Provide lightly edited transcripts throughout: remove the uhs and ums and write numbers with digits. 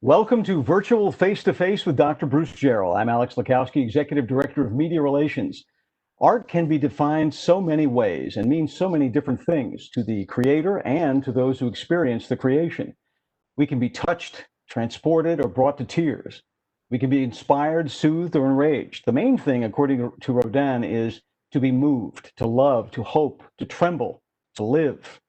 Welcome to Virtual Face-to-Face with Dr. Bruce Jarrell. I'm Alex Lakowski, Executive Director of Media Relations. Art can be defined so many ways and means so many different things to the creator and to those who experience the creation. We can be touched, transported, or brought to tears. We can be inspired, soothed, or enraged. The main thing, according to Rodin, is to be moved, to love, to hope, to tremble, to live.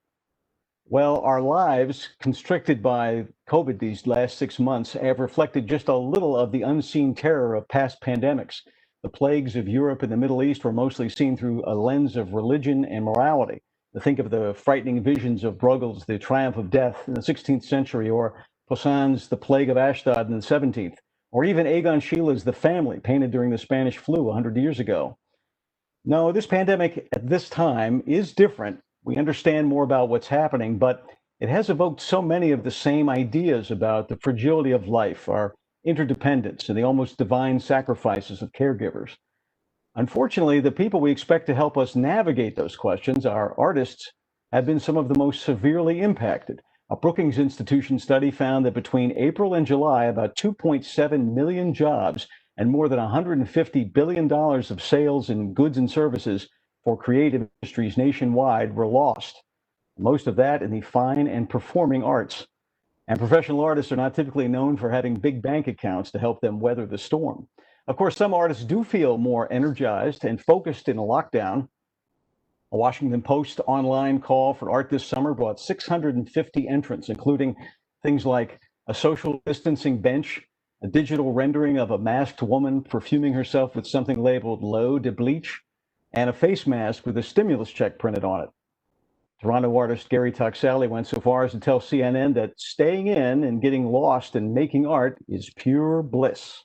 Well, our lives, constricted by COVID these last 6 months, have reflected just a little of the unseen terror of past pandemics. The plagues of Europe and the Middle East were mostly seen through a lens of religion and morality. To think of the frightening visions of Bruegel's The Triumph of Death in the 16th century, or Poussin's The Plague of Ashdod in the 17th, or even Egon Schiella's The Family, painted during the Spanish flu 100 years ago. No, this pandemic at this time is different. We understand more about what's happening, but it has evoked so many of the same ideas about the fragility of life, our interdependence, and the almost divine sacrifices of caregivers. Unfortunately, the people we expect to help us navigate those questions, our artists, have been some of the most severely impacted. A Brookings Institution study found that between April and July, about 2.7 million jobs and more than $150 billion of sales in goods and services for creative industries nationwide were lost, most of that in the fine and performing arts. And professional artists are not typically known for having big bank accounts to help them weather the storm. Of course, some artists do feel more energized and focused in a lockdown. A Washington Post online call for art this summer brought 650 entrants, including things like a social distancing bench, a digital rendering of a masked woman perfuming herself with something labeled l'eau de bleach, and a face mask with a stimulus check printed on it. Toronto artist Gary Toxelli went so far as to tell CNN that staying in and getting lost in making art is pure bliss.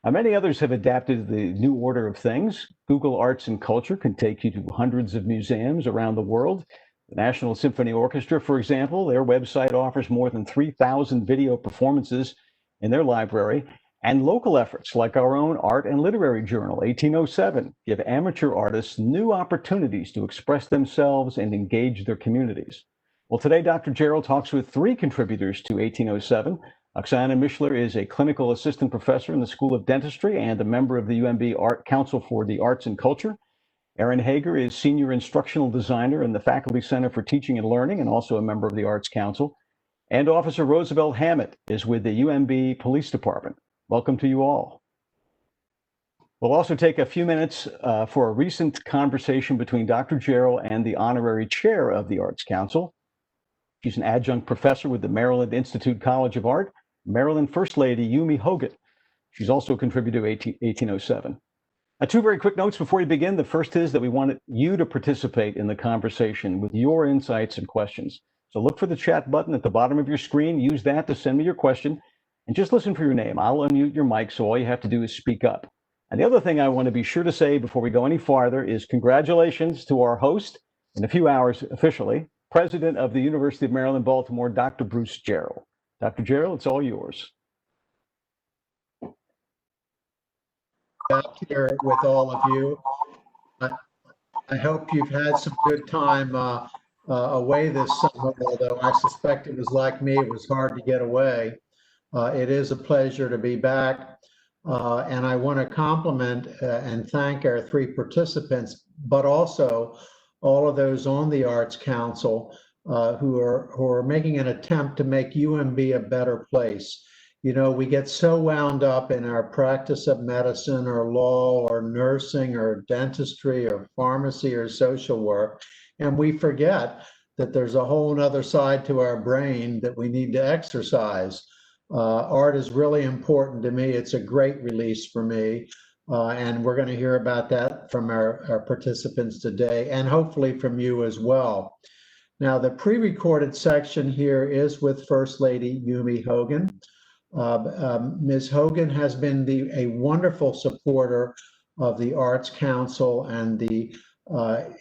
Now, many others have adapted to the new order of things. Google Arts and Culture can take you to hundreds of museums around the world. The National Symphony Orchestra, for example, their website offers more than 3,000 video performances in their library. And local efforts like our own art and literary journal, 1807, give amateur artists new opportunities to express themselves and engage their communities. Well, today, Dr. Jarrell talks with three contributors to 1807. Oksana Mishler is a clinical assistant professor in the School of Dentistry and a member of the UMB Art Council for the Arts and Culture. Erin Hager is senior instructional designer in the Faculty Center for Teaching and Learning and also a member of the Arts Council. And Officer Roosevelt Hammett is with the UMB Police Department. Welcome to you all. We'll also take a few minutes for a recent conversation between Dr. Jarrell and the honorary chair of the Arts Council. She's an adjunct professor with the Maryland Institute College of Art, Maryland First Lady Yumi Hogan. She's also a contributor to 1807. Two very quick notes before we begin. The first is that we want you to participate in the conversation with your insights and questions. So look for the chat button at the bottom of your screen. Use that to send me your question. And just listen for your name. I'll unmute your mic, so all you have to do is speak up. And the other thing I want to be sure to say before we go any farther is congratulations to our host, in a few hours officially, President of the University of Maryland, Baltimore, Dr. Bruce Jarrell. Dr. Jarrell, it's all yours. Back here with all of you. I hope you've had some good time away this summer, although I suspect it was like me, it was hard to get away. It is a pleasure to be back, and I want to compliment and thank our three participants, but also all of those on the Arts Council who are making an attempt to make UMB a better place. You know, we get so wound up in our practice of medicine or law or nursing or dentistry or pharmacy or social work, and we forget that there's a whole other side to our brain that we need to exercise. Art is really important to me. It's a great release for me. And we're going to hear about that from our participants today, and hopefully from you as well. Now, the pre-recorded section here is with First Lady Yumi Hogan. Ms. Hogan has been a wonderful supporter of the Arts Council and the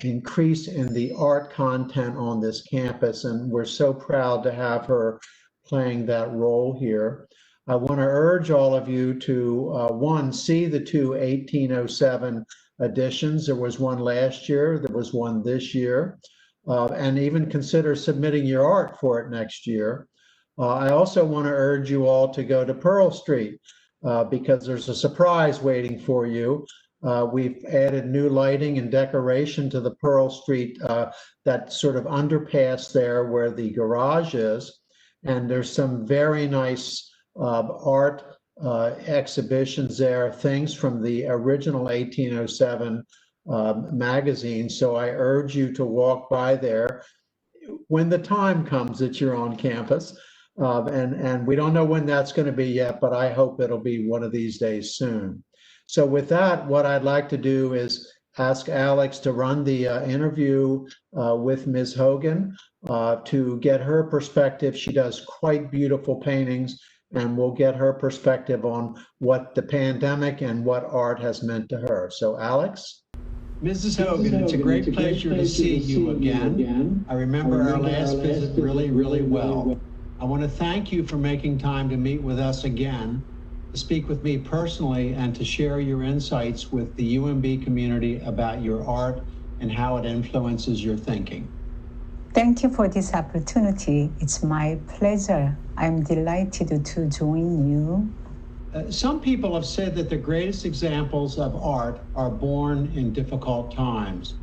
increase in the art content on this campus, and we're so proud to have her playing that role here. I want to urge all of you to, one, see the two 1807 editions. There was one last year, there was one this year, and even consider submitting your art for it next year. I also want to urge you all to go to Pearl Street because there's a surprise waiting for you. We've added new lighting and decoration to the Pearl Street, that sort of underpass there where the garage is. And there's some very nice art exhibitions there, things from the original 1807 magazine. So I urge you to walk by there when the time comes that you're on campus. And we don't know when that's going to be yet, but I hope it'll be one of these days soon. So with that, what I'd like to do is ask Alex to run the interview with Ms. Hogan to get her perspective. She does quite beautiful paintings, and we'll get her perspective on what the pandemic and what art has meant to her. So Alex? Mrs. Hogan, it's a great pleasure to see you again. I remember our last visit really, really well. I want to thank you for making time to meet with us again, to speak with me personally, and to share your insights with the UMB community about your art and how it influences your thinking. Thank you for this opportunity. It's my pleasure. I'm delighted to join you. Some people have said that the greatest examples of art are born in difficult times.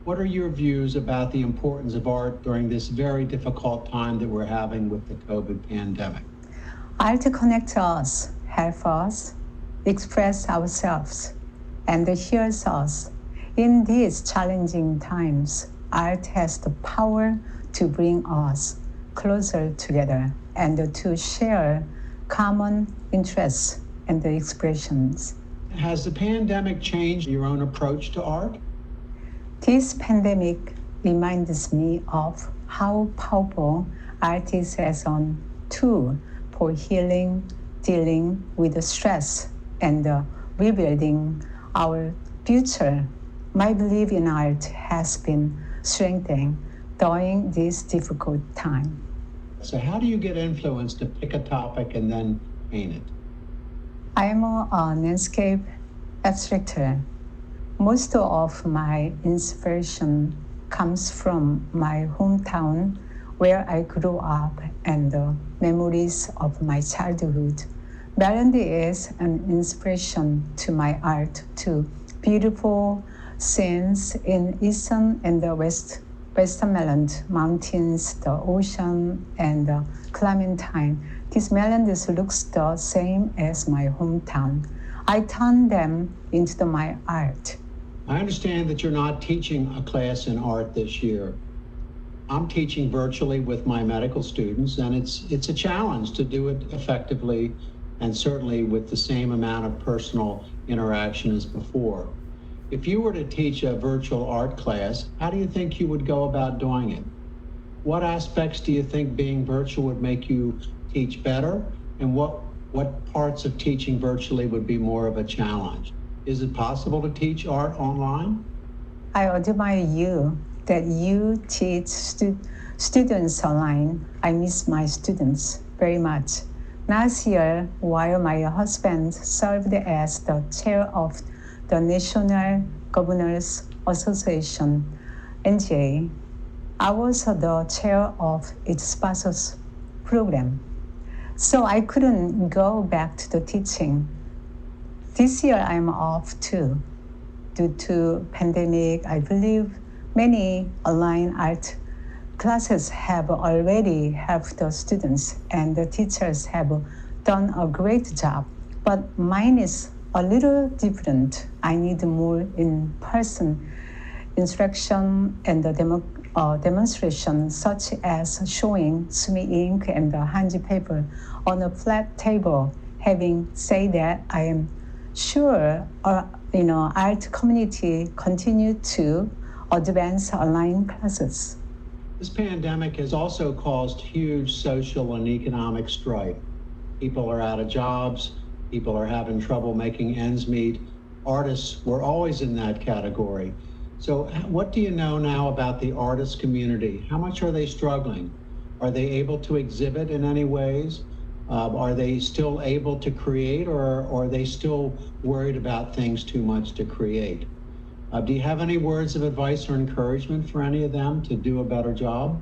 What are your views about the importance of art during this very difficult time that we're having with the COVID pandemic? Art connects us, helps us, express ourselves, and hears us. In these challenging times, art has the power to bring us closer together and to share common interests and expressions. Has the pandemic changed your own approach to art? This pandemic reminds me of how powerful art is as a tool for healing, dealing with stress, and rebuilding our future. My belief in art has been strengthened during this difficult time. So how do you get influenced to pick a topic and then paint it? I am a landscape abstractor. Most of my inspiration comes from my hometown where I grew up and the memories of my childhood. Maryland is an inspiration to my art too. Beautiful scenes in eastern and the Western Maryland, mountains, the ocean, and Clementine. This Maryland looks the same as my hometown. I turn them into my art. I understand that you're not teaching a class in art this year. I'm teaching virtually with my medical students, and it's a challenge to do it effectively and certainly with the same amount of personal interaction as before. If you were to teach a virtual art class, how do you think you would go about doing it? What aspects do you think being virtual would make you teach better? And what parts of teaching virtually would be more of a challenge? Is it possible to teach art online? I admire you that you teach students online. I miss my students very much. Last year, while my husband served as the chair of the National Governors Association, NGA, I was the chair of its sponsors program. So I couldn't go back to the teaching. This year I'm off too. Due to pandemic, I believe many online art classes have already helped the students and the teachers have done a great job. But mine is a little different. I need more in-person instruction and the demonstration, such as showing sumi ink and hanji paper on a flat table. Having said that, I am sure art community continue to advance online classes. This pandemic has also caused huge social and economic strife. People are out of jobs. People are having trouble making ends meet. Artists were always in that category. So what do you know now about the artist community? How much are they struggling? Are they able to exhibit in any ways? Are they still able to create, or are they still worried about things too much to create? Do you have any words of advice or encouragement for any of them to do a better job?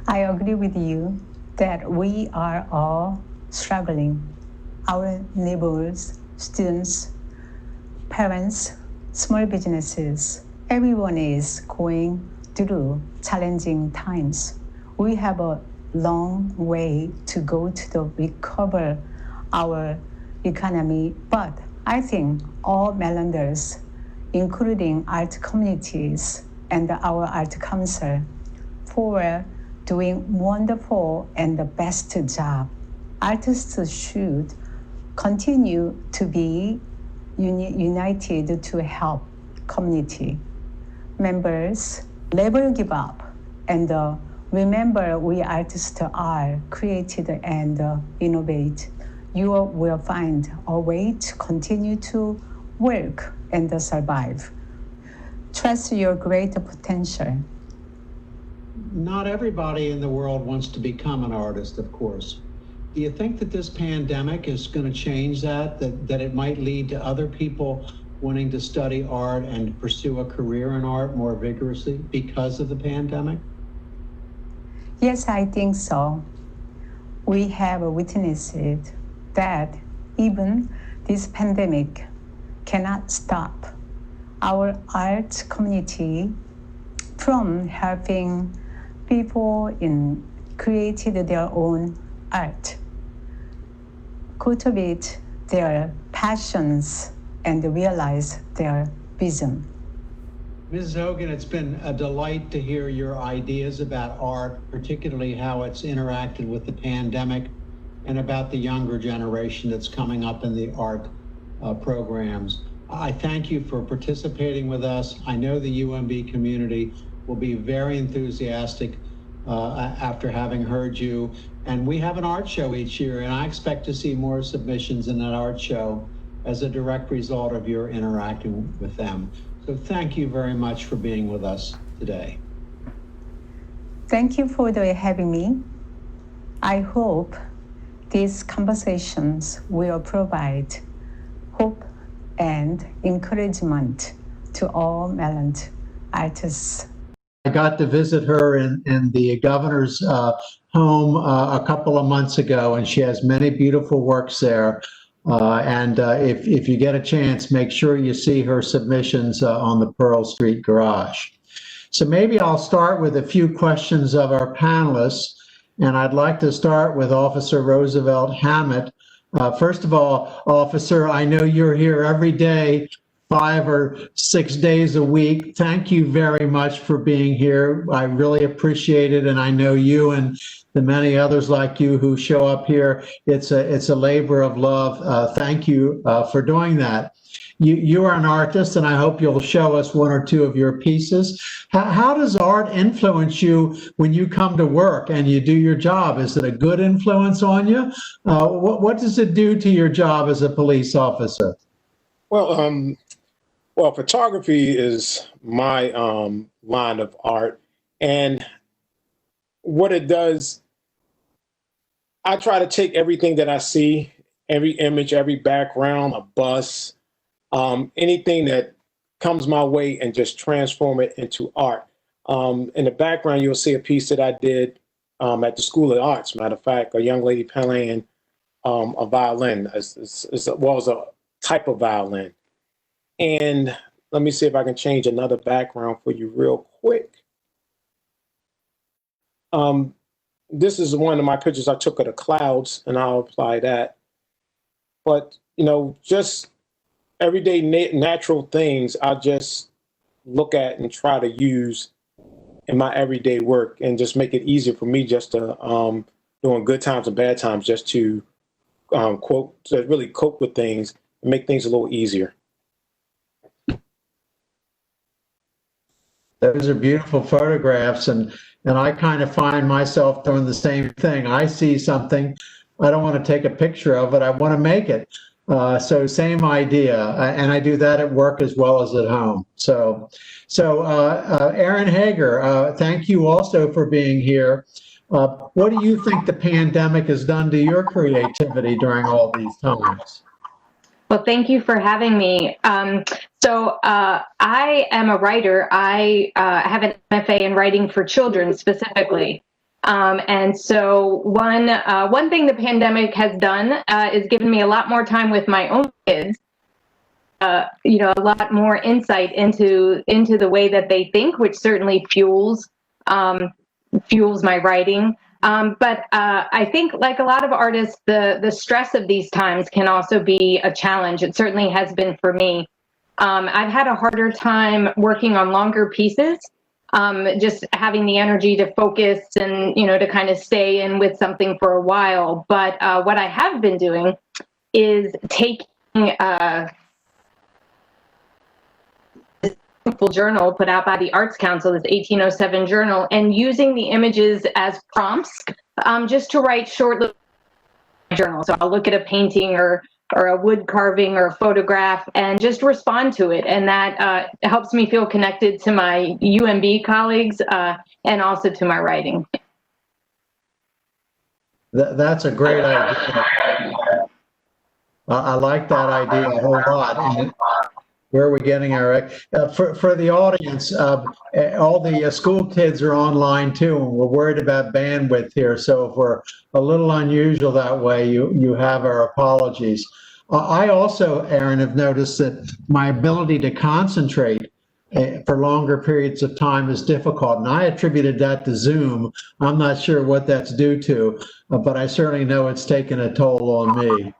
I agree with you. that we are all struggling. Our neighbors, students, parents, small businesses, everyone is going through challenging times. We have a long way to go to recover our economy, but I think all Marylanders, including art communities and our art council, for doing wonderful and the best job. Artists should continue to be united to help community members. Never give up, and remember, we artists are creative and innovate. You will find a way to continue to work and survive. Trust your great potential. Not everybody in the world wants to become an artist, of course. Do you think that this pandemic is going to change that it might lead to other people wanting to study art and pursue a career in art more vigorously because of the pandemic? Yes, I think so. We have witnessed that even this pandemic cannot stop our art community from helping people in creating their own art, cultivate their passions, and realize their vision. Mrs. Hogan, it's been a delight to hear your ideas about art, particularly how it's interacted with the pandemic and about the younger generation that's coming up in the art programs. I thank you for participating with us. I know the UMB community will be very enthusiastic after having heard you. And we have an art show each year, and I expect to see more submissions in that art show as a direct result of your interacting with them. So thank you very much for being with us today. Thank you for having me. I hope these conversations will provide hope and encouragement to all Maryland artists. I got to visit her in the governor's home a couple of months ago, and she has many beautiful works there. If you get a chance, make sure you see her submissions on the Pearl Street Garage. So maybe I'll start with a few questions of our panelists, and I'd like to start with Officer Roosevelt Hammett. First of all, Officer, I know you're here every day, 5 or 6 days a week. Thank you very much for being here. I really appreciate it, and I know you and the many others like you who show up here. It's a labor of love. Thank you for doing that. You are an artist, and I hope you'll show us 1 or 2 of your pieces. How does art influence you when you come to work and you do your job? Is it a good influence on you? What does it do to your job as a police officer? Well, photography is my line of art, and what it does, I try to take everything that I see, every image, every background, a bus, anything that comes my way, and just transform it into art. In the background, you'll see a piece that I did at the School of Arts. Matter of fact, a young lady playing a violin, as well as a type of violin. And let me see if I can change another background for you real quick. This is one of my pictures I took of the clouds, and I'll apply that. But, you know, just everyday natural things I just look at and try to use in my everyday work, and just make it easier for me just to, during good times and bad times, just to really cope with things and make things a little easier. Those are beautiful photographs, and I kind of find myself doing the same thing. I see something, I don't want to take a picture of it, I want to make it. So same idea, and I do that at work as well as at home. So Aaron Hager, thank you also for being here. What do you think the pandemic has done to your creativity during all these times? Well, thank you for having me. I am a writer. I have an MFA in writing for children specifically. And so one thing the pandemic has done is given me a lot more time with my own kids. A lot more insight into the way that they think, which certainly fuels my writing. But I think, like a lot of artists, the stress of these times can also be a challenge. It certainly has been for me. I've had a harder time working on longer pieces, just having the energy to focus and, to kind of stay in with something for a while. But what I have been doing is taking journal put out by the Arts Council, this 1807 journal, and using the images as prompts, just to write short journals. So I'll look at a painting or a wood carving or a photograph and just respond to it. And that helps me feel connected to my UMB colleagues and also to my writing. That's a great idea. I like that idea a whole lot. And where are we getting our, for the audience, all the school kids are online too, and we're worried about bandwidth here. So if we're a little unusual that way, you have our apologies. I also, Aaron, have noticed that my ability to concentrate for longer periods of time is difficult, and I attributed that to Zoom. I'm not sure what that's due to, but I certainly know it's taken a toll on me.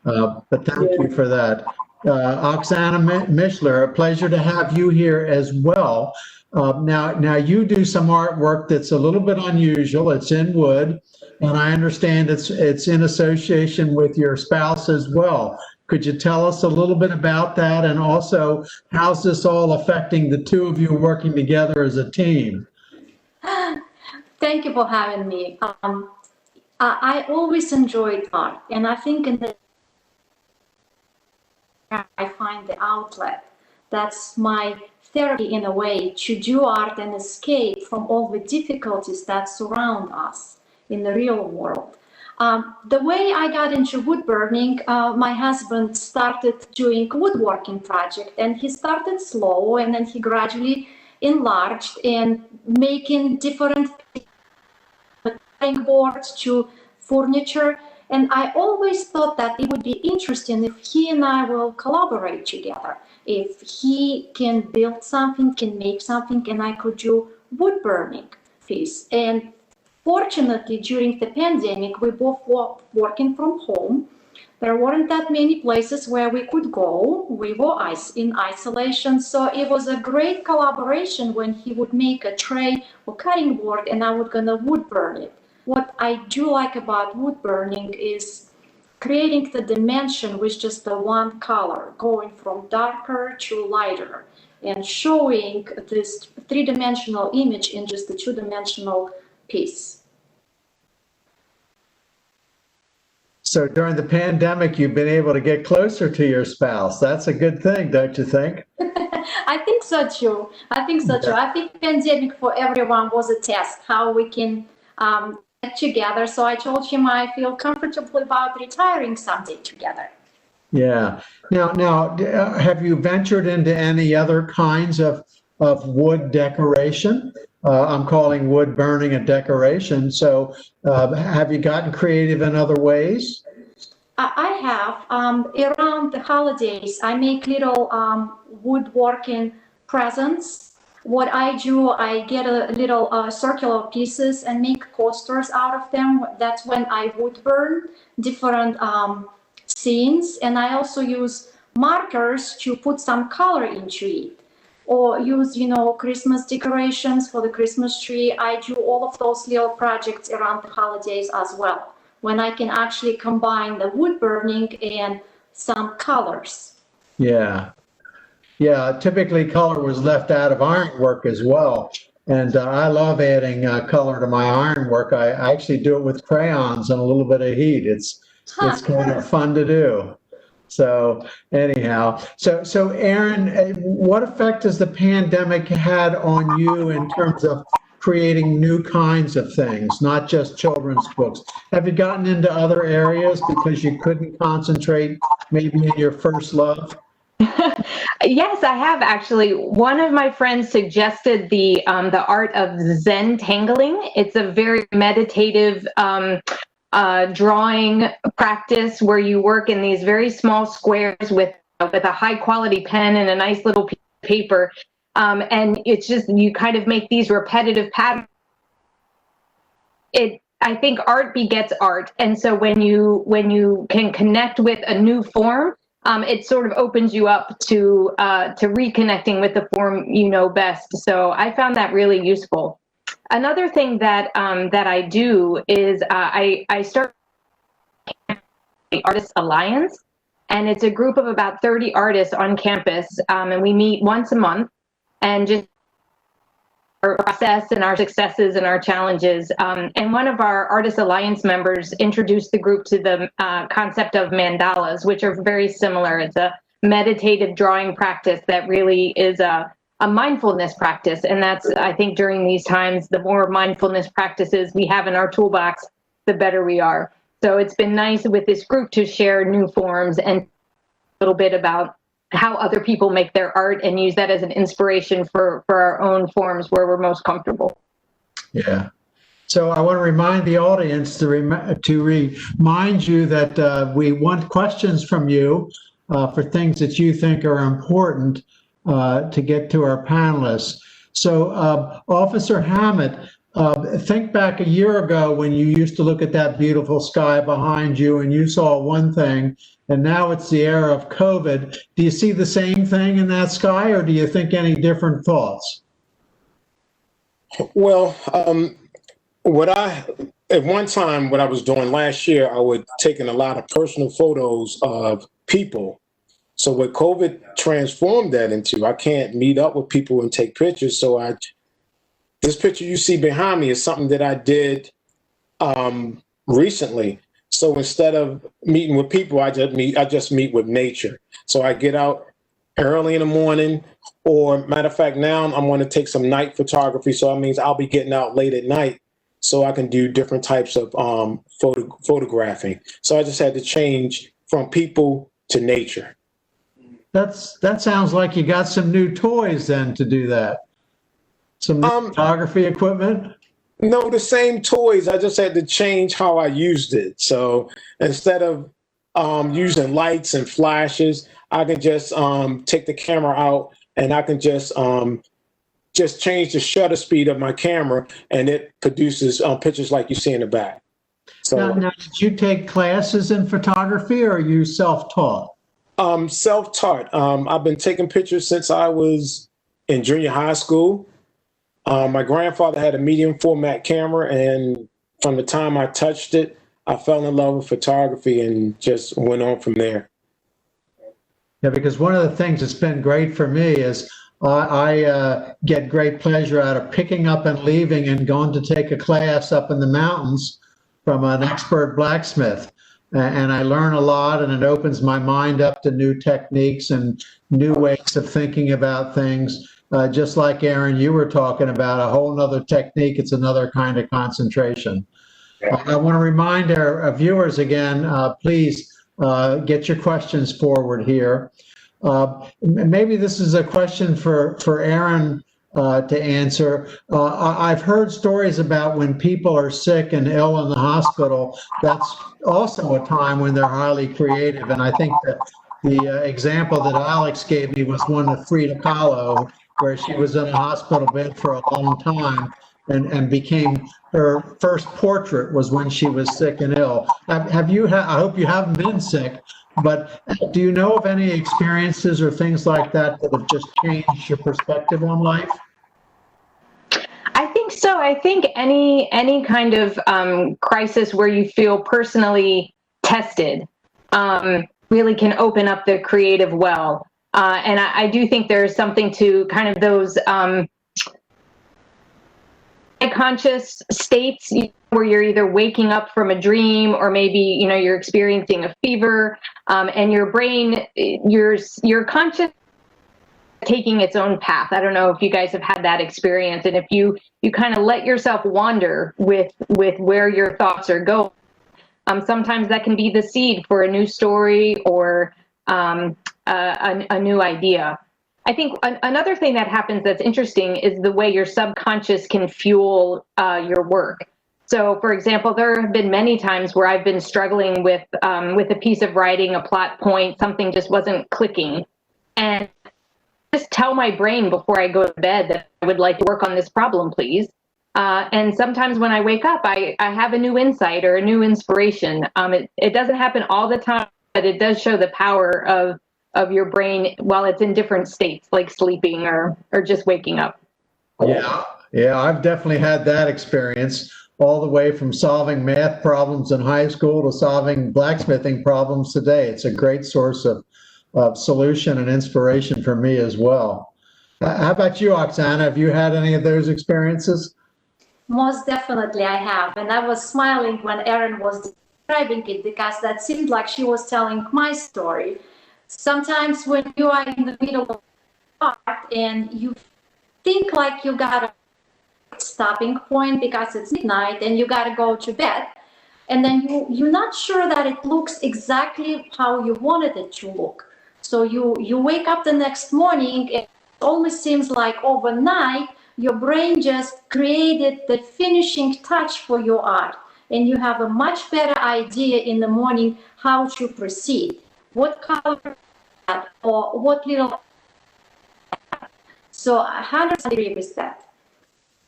But thank you for that. Oksana Mishler, a pleasure to have you here as well. Now you do some artwork that's a little bit unusual. It's in wood, and I understand it's in association with your spouse as well. Could you tell us a little bit about that, and also how's this all affecting the two of you working together as a team? Thank you for having me. I always enjoyed art, and I think I find the outlet. That's my therapy in a way, to do art and escape from all the difficulties that surround us in the real world. The way I got into wood burning, my husband started doing woodworking project, and he started slow, and then he gradually enlarged and making different boards to furniture. And I always thought that it would be interesting if he and I will collaborate together. If he can build something, can make something, and I could do wood burning piece. And fortunately, during the pandemic, we both were working from home. There weren't that many places where we could go. We were in isolation. So it was a great collaboration when he would make a tray or cutting board and I would gonna wood burn it. What I do like about wood burning is creating the dimension with just the one color, going from darker to lighter, and showing this three-dimensional image in just a two-dimensional piece. So during the pandemic, you've been able to get closer to your spouse. That's a good thing, don't you think? I think so too. I think pandemic for everyone was a test, how we can get together. So I told him I feel comfortable about retiring someday together. Yeah. Now, have you ventured into any other kinds of wood decoration? I'm calling wood burning a decoration. So have you gotten creative in other ways? I have. Around the holidays, I make little woodworking presents. What I do, I get a little circular pieces and make coasters out of them. That's when I wood burn different scenes. And I also use markers to put some color into it. Or use, Christmas decorations for the Christmas tree. I do all of those little projects around the holidays as well, when I can actually combine the wood burning and some colors. Yeah. Yeah, typically color was left out of ironwork as well. And I love adding color to my ironwork. I actually do it with crayons and a little bit of heat. It's kind of fun to do. So anyhow, so Aaron, what effect has the pandemic had on you in terms of creating new kinds of things, not just children's books? Have you gotten into other areas because you couldn't concentrate maybe in your first love? Yes, I have actually. One of my friends suggested the Art of Zen Tangling. It's a very meditative drawing practice where you work in these very small squares with a high quality pen and a nice little piece of paper, and it's just you kind of make these repetitive patterns. I think art begets art, and so when you can connect with a new form, it sort of opens you up to reconnecting with the form you know best. So I found that really useful. Another thing that I do is I start the Artists Alliance, and it's a group of about 30 artists on campus, and we meet once a month and just our process and our successes and our challenges. And one of our Artist Alliance members introduced the group to the concept of mandalas, which are very similar. It's a meditative drawing practice that really is a mindfulness practice. And that's, I think, during these times, the more mindfulness practices we have in our toolbox, the better we are. So it's been nice with this group to share new forms and a little bit about how other people make their art and use that as an inspiration for our own forms where we're most comfortable. Yeah. So I want to remind the audience to remind you that we want questions from you for things that you think are important to get to our panelists. So Officer Hammett, think back a year ago when you used to look at that beautiful sky behind you and you saw one thing, and now it's the era of COVID. Do you see the same thing in that sky, or do you think any different thoughts? Well, at one time, what I was doing last year, I was taking a lot of personal photos of people. So what COVID transformed that into, I can't meet up with people and take pictures. So this picture you see behind me is something that I did recently. So instead of meeting with people, I just meet with nature. So I get out early in the morning, or matter of fact, now I'm going to take some night photography. So that means I'll be getting out late at night so I can do different types of photographing. So I just had to change from people to nature. That sounds like you got some new toys then to do that. Some new photography equipment? No, the same toys. I just had to change how I used it. So instead of using lights and flashes, I can just take the camera out and I can just change the shutter speed of my camera, and it produces pictures like you see in the back. So now, did you take classes in photography, or are you self-taught? Self-taught. I've been taking pictures since I was in junior high school. My grandfather had a medium format camera, and from the time I touched it, I fell in love with photography and just went on from there. Yeah, because one of the things that's been great for me is I get great pleasure out of picking up and leaving and going to take a class up in the mountains from an expert blacksmith. And I learn a lot, and it opens my mind up to new techniques and new ways of thinking about things. Just like Aaron, you were talking about a whole nother technique. It's another kind of concentration. I want to remind our viewers again, please get your questions forward here. Maybe this is a question for Aaron to answer. I've heard stories about when people are sick and ill in the hospital. That's also a time when they're highly creative. And I think that the example that Alex gave me was one of Frida Kahlo, where she was in a hospital bed for a long time and became, her first portrait was when she was sick and ill. I hope you haven't been sick, but do you know of any experiences or things like that that have just changed your perspective on life? I think so. I think any kind of crisis where you feel personally tested really can open up the creative well. And I do think there's something to kind of those conscious states where you're either waking up from a dream, or maybe you're experiencing a fever, and your brain, your conscious taking its own path. I don't know if you guys have had that experience, and if you kind of let yourself wander with where your thoughts are going. Sometimes that can be the seed for a new story or a new idea. I think another thing that happens that's interesting is the way your subconscious can fuel your work. So, for example, there have been many times where I've been struggling with a piece of writing, a plot point, something just wasn't clicking, and just tell my brain before I go to bed that I would like to work on this problem, please. And sometimes when I wake up, I have a new insight or a new inspiration. It doesn't happen all the time, but it does show the power of your brain while it's in different states, like sleeping or just waking up. Yeah, I've definitely had that experience, all the way from solving math problems in high school to solving blacksmithing problems today. It's a great source of solution and inspiration for me as well. How about you, Oksana? Have you had any of those experiences? Most definitely I have. And I was smiling when Erin was describing it because that seemed like she was telling my story. Sometimes when you are in the middle of art and you think like you got a stopping point because it's midnight and you got to go to bed, and then you're not sure that it looks exactly how you wanted it to look. So you wake up the next morning, and it almost seems like overnight your brain just created the finishing touch for your art, and you have a much better idea in the morning how to proceed, what color or what little. So I 100% agree with that.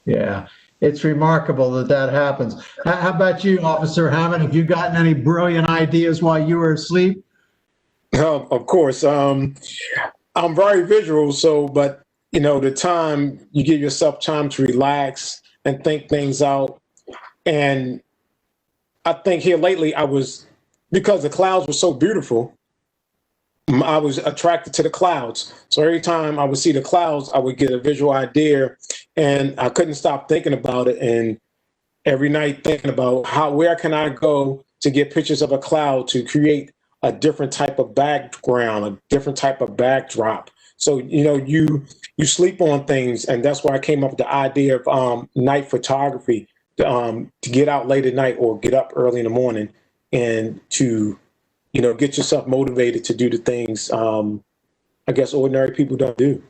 Yeah, it's remarkable that happens. How about you, Officer Hammond? Have you gotten any brilliant ideas while you were asleep? Of course. I'm very visual, but the time you give yourself time to relax and think things out. And I think here lately because the clouds were so beautiful, I was attracted to the clouds. So every time I would see the clouds, I would get a visual idea, and I couldn't stop thinking about it. And every night thinking about where can I go to get pictures of a cloud to create a different type of background, a different type of backdrop. So, you sleep on things, and that's why I came up with the idea of night photography, to get out late at night or get up early in the morning and to get yourself motivated to do the things I guess ordinary people don't do.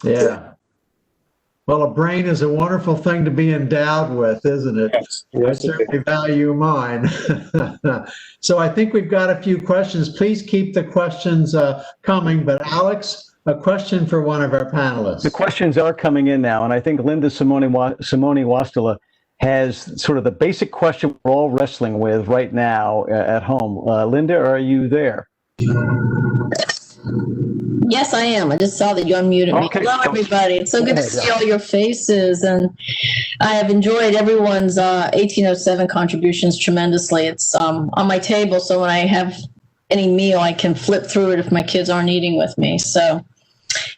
Yeah. Well, a brain is a wonderful thing to be endowed with, isn't it? Yes. I certainly value mine. So I think we've got a few questions. Please keep the questions coming. But Alex, a question for one of our panelists. The questions are coming in now, and I think Linda Simone Wastula has sort of the basic question we're all wrestling with right now at home. Linda, are you there? Yes, I am. I just saw that you unmuted me. Okay. Hello, everybody. It's so good to see all your faces, and I have enjoyed everyone's 1807 contributions tremendously. It's on my table, so when I have any meal, I can flip through it if my kids aren't eating with me. So,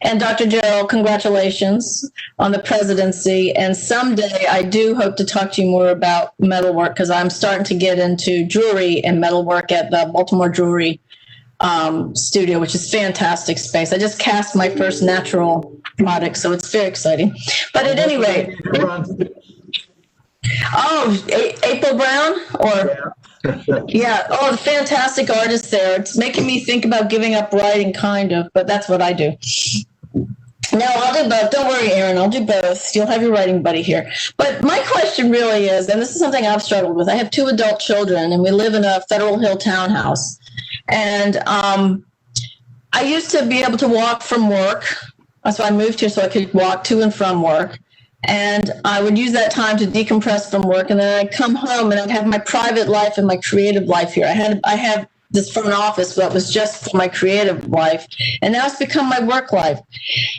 and Dr. Jarrell, congratulations on the presidency. And someday I do hope to talk to you more about metalwork, because I'm starting to get into jewelry and metalwork at the Baltimore Jewelry studio, which is fantastic space. I just cast my first natural product, so it's very exciting. But at any rate, April Brown, or yeah, the fantastic artist there. It's making me think about giving up writing, kind of, but that's what I do. No, I'll do both. Don't worry, Erin. I'll do both. You'll have your writing buddy here. But my question really is, and this is something I've struggled with. I have 2 adult children, and we live in a Federal Hill townhouse. And I used to be able to walk from work. So I moved here so I could walk to and from work. And I would use that time to decompress from work. And then I'd come home and I'd have my private life and my creative life here. I have this front office that was just for my creative life. And now it's become my work life.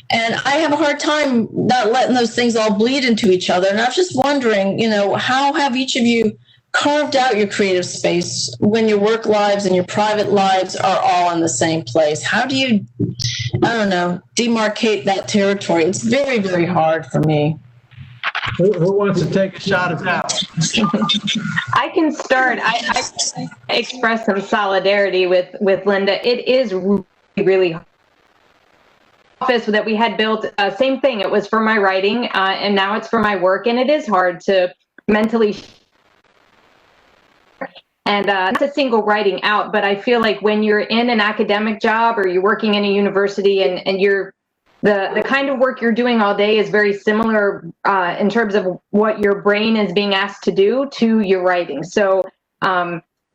And I have a hard time not letting those things all bleed into each other. And I was just wondering, how have each of you carved out your creative space when your work lives and your private lives are all in the same place? How do you, demarcate that territory? It's very, very hard for me. Who wants to take a shot at that? I can start. I express some solidarity with Linda. It is really, really hard. Office that we had built, same thing. It was for my writing, and now it's for my work, and it is hard to mentally. And not to single writing out, but I feel like when you're in an academic job or you're working in a university and you're the kind of work you're doing all day is very similar in terms of what your brain is being asked to do to your writing. So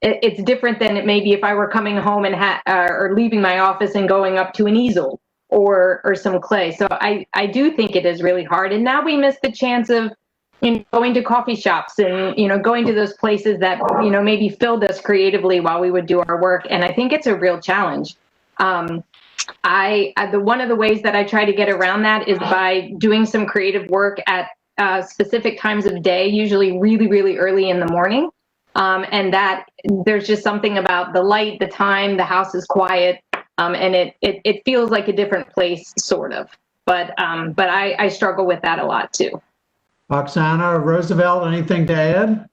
it's different than it may be if I were coming home and or leaving my office and going up to an easel or some clay. So I do think it is really hard. And now we miss the chance of going to coffee shops and going to those places that maybe filled us creatively while we would do our work. And I think it's a real challenge. One of the ways that I try to get around that is by doing some creative work at specific times of day, usually really, really early in the morning. And that there's just something about the light, the time, the house is quiet, and it feels like a different place, sort of. But I struggle with that a lot too. Oksana, Roosevelt, anything to add?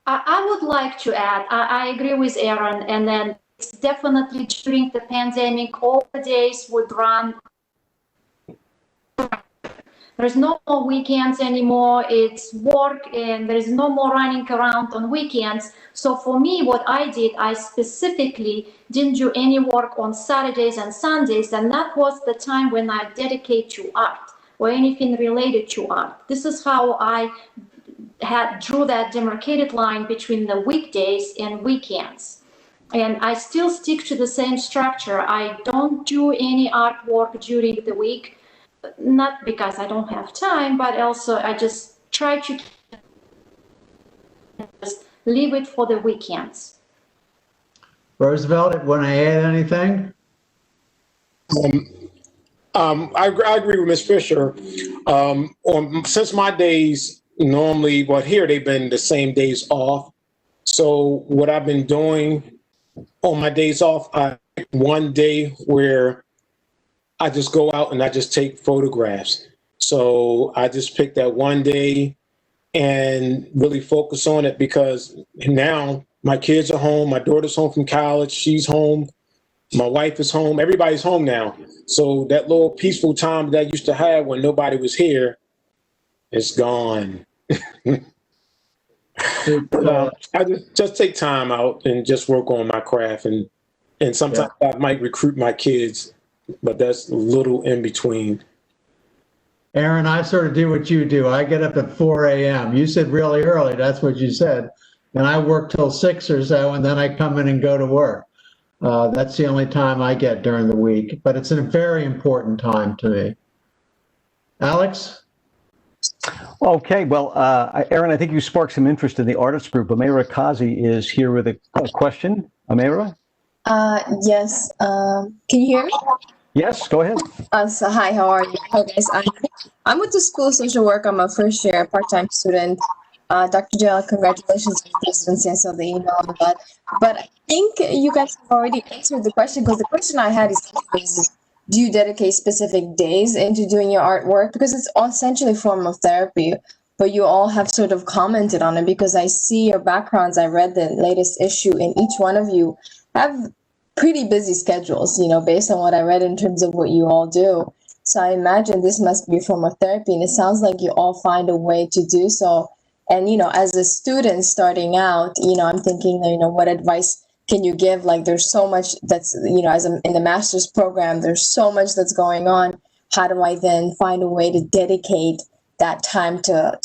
I would like to add, I agree with Aaron, and then it's definitely during the pandemic, all the days would run. There's no more weekends anymore, it's work and there's no more running around on weekends. So for me, what I did, I specifically didn't do any work on Saturdays and Sundays, and that was the time when I dedicate to art or anything related to art. This is how I drew that demarcated line between the weekdays and weekends. And I still stick to the same structure. I don't do any artwork during the week, not because I don't have time, but also I just try to just leave it for the weekends. Roosevelt, want to add anything? I agree with Ms. Fisher. Since my days normally, here they've been the same days off. So what I've been doing on my days off, I pick one day where I just go out and I just take photographs. So I just pick that one day and really focus on it, because now my kids are home, my daughter's home from college, she's home, my wife is home, everybody's home now. So that little peaceful time that I used to have when nobody was here is gone. I just take time out and just work on my craft, and sometimes I might recruit my kids, but that's a little in between. Aaron, I sort of do what you do. I get up at 4 a.m. You said really early, that's what you said. And I work till 6 or so, and then I come in and go to work. That's the only time I get during the week, but it's a very important time to me. Alex? Okay, well, Aaron, I think you sparked some interest in the artists group. Amira Kazi is here with a question. Amira? Yes. Can you hear me? Yes, go ahead. So hi, how are you? Hi guys. I'm with the School of Social Work. I'm a first year part-time student. Dr. Jarrell, congratulations on the presidency. I saw the email on that. But I think you guys have already answered the question, because the question I had is do you dedicate specific days into doing your artwork? Because it's essentially a form of therapy, but you all have sort of commented on it, because I see your backgrounds. I read the latest issue, and each one of you have pretty busy schedules, based on what I read in terms of what you all do. So I imagine this must be a form of therapy, and it sounds like you all find a way to do so. And, as a student starting out, I'm thinking, what advice can you give? Like, there's so much that's, in the master's program, there's so much that's going on. How do I then find a way to dedicate that time to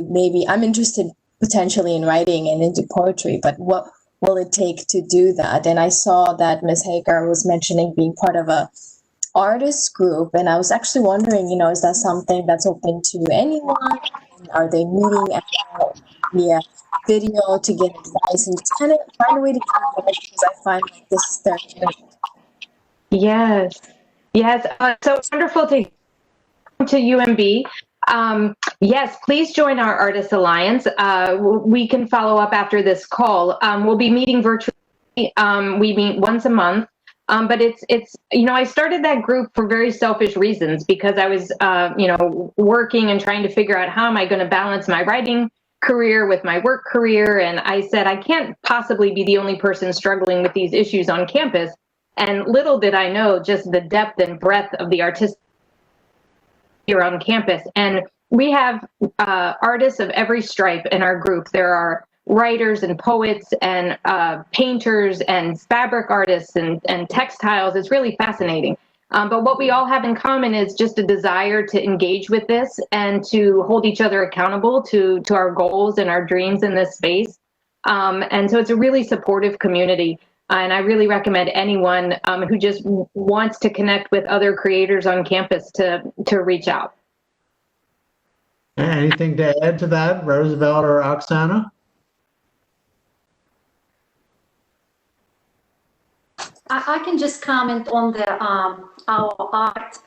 maybe, I'm interested potentially in writing and into poetry, but what will it take to do that? And I saw that Ms. Hager was mentioning being part of a artist group, and I was actually wondering, is that something that's open to anyone? Are they meeting via video to get advice and just kind of find a way to get advice, because I find like this is therapeutic. Yes. So wonderful to UMB. Yes, please join our Artists Alliance. We can follow up after this call. We'll be meeting virtually. We meet once a month. But it's I started that group for very selfish reasons, because I was working and trying to figure out how am I going to balance my writing career with my work career, and I said I can't possibly be the only person struggling with these issues on campus. And little did I know just the depth and breadth of the artistic here on campus. And we have artists of every stripe in our group. There are writers and poets and painters and fabric artists and textiles. It's really fascinating. But what we all have in common is just a desire to engage with this and to hold each other accountable to our goals and our dreams in this space. And so it's a really supportive community. And I really recommend anyone who just wants to connect with other creators on campus to reach out. Anything to add to that, Roosevelt or Oksana? I can just comment on the our art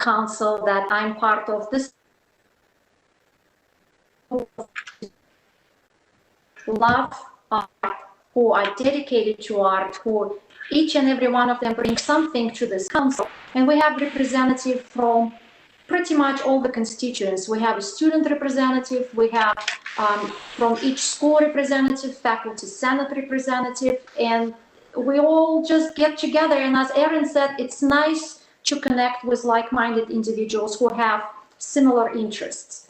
council that I'm part of. This love art, who are dedicated to art, who each and every one of them brings something to this council. And we have representative from pretty much all the constituents. We have a student representative, we have from each school representative, faculty senate representative, and we all just get together. And as Erin said, it's nice to connect with like-minded individuals who have similar interests.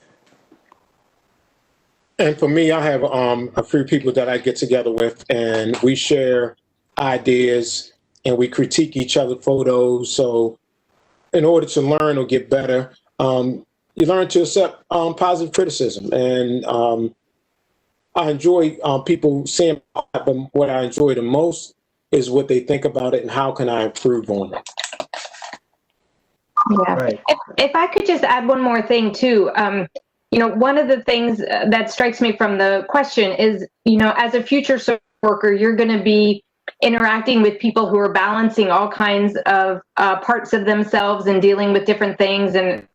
And for me, I have a few people that I get together with, and we share ideas and we critique each other's photos. So in order to learn or get better, you learn to accept positive criticism. And I enjoy people saying, but what I enjoy the most is what they think about it and how can I improve on it. Yeah. Right. If I could just add one more thing too, you know, one of the things that strikes me from the question is, you know, as a future social worker, you're going to be interacting with people who are balancing all kinds of parts of themselves and dealing with different things and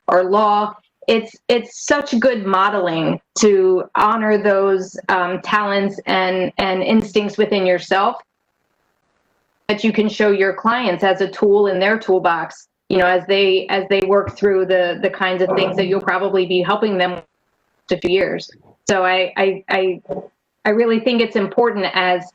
or law. It's such good modeling to honor those talents and instincts within yourself that you can show your clients as a tool in their toolbox, you know, as they work through the kinds of things that you'll probably be helping them with in a few years. So I really think it's important as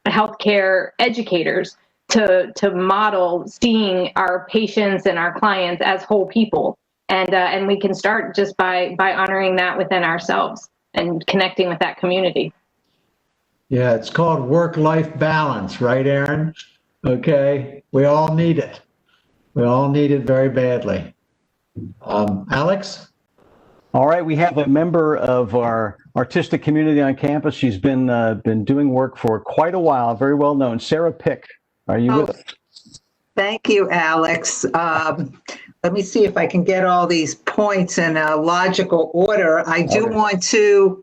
healthcare educators to model seeing our patients and our clients as whole people. And we can start just by honoring that within ourselves and connecting with that community. Yeah, it's called work-life balance, right, Erin? Okay, we all need it. We all need it very badly. Alex? All right, we have a member of our artistic community on campus. She's been doing work for quite a while, very well known. Sarah Pick, are you with us? Thank you, Alex. Let me see if I can get all these points in a logical order. I do want to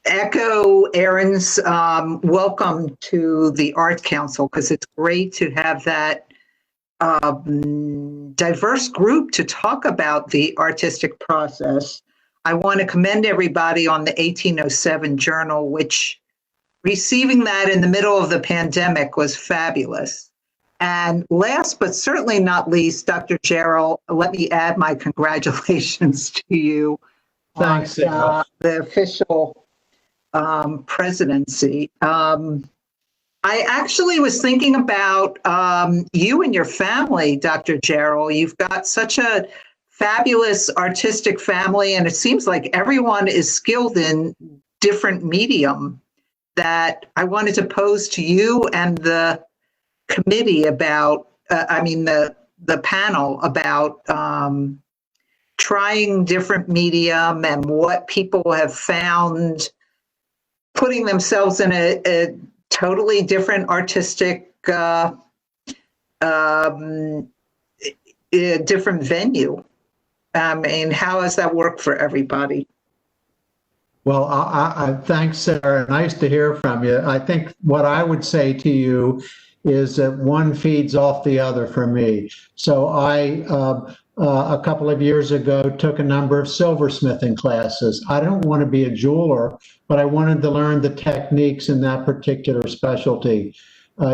echo Erin's welcome to the Art Council, because it's great to have that diverse group to talk about the artistic process. I want to commend everybody on the 1807 journal, which receiving that in the middle of the pandemic was fabulous. And last but certainly not least, Dr. Jarrell, let me add my congratulations to you. Thanks, on the official presidency. I actually was thinking about you and your family, Dr. Jarrell. You've got such a fabulous artistic family, and it seems like everyone is skilled in different medium, that I wanted to pose to you and the committee about, the panel about trying different medium and what people have found putting themselves in a totally different artistic, different venue. How has that worked for everybody? Well, I thanks, Sarah. Nice to hear from you. I think what I would say to you is that one feeds off the other for me. So I, a couple of years ago, took a number of silversmithing classes. I don't want to be a jeweler, but I wanted to learn the techniques in that particular specialty.